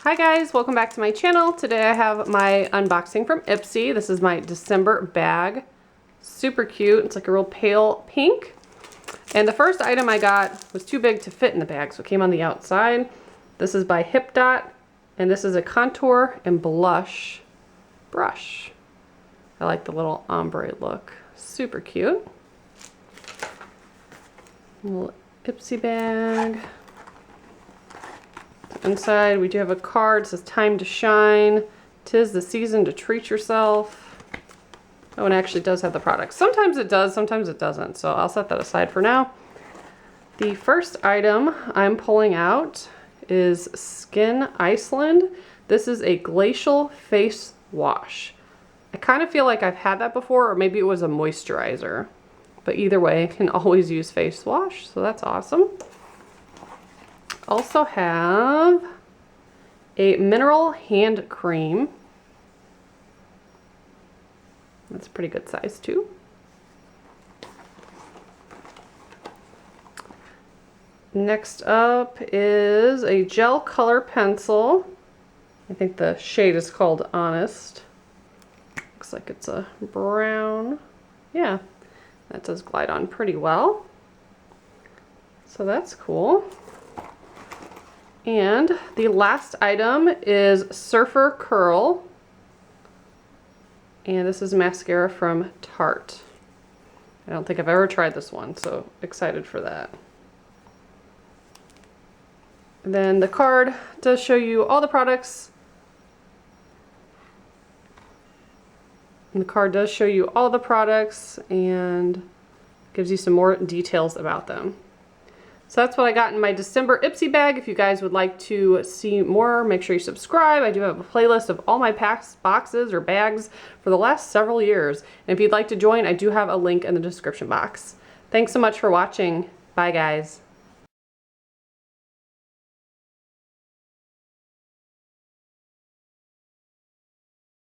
Hi guys, welcome back to my channel. Today I have my unboxing from Ipsy. This is my December bag. Super cute. It's like a real pale pink. And the first item I got was too big to fit in the bag, so it came on the outside. This is by Hip Dot, and this is a contour and blush brush. I like the little ombre look. Super cute. Little Ipsy bag. Inside we do have a card. It says time to shine. 'Tis the season to treat yourself. Oh, and it actually does have the product. Sometimes it does, sometimes it doesn't. So I'll set that aside for now. The first item I'm pulling out is Skin Iceland. This is a glacial face wash. I kind of feel like I've had that before, or maybe it was a moisturizer. But either way, I can always use face wash, so that's awesome. Also have a mineral hand cream. That's a pretty good size too. Next up is a gel color pencil. I think the shade is called Honest. Looks like it's a brown. Yeah, that does glide on pretty well. So that's cool. And the last item is Surfer Curl. And this is mascara from Tarte. I don't think I've ever tried this one, so excited for that. And then the card does show you all the products. And the card does show you all the products and gives you some more details about them. So that's what I got in my December Ipsy bag. If you guys would like to see more, make sure you subscribe. I do have a playlist of all my past boxes or bags for the last several years. And if you'd like to join, I do have a link in the description box. Thanks so much for watching. Bye guys.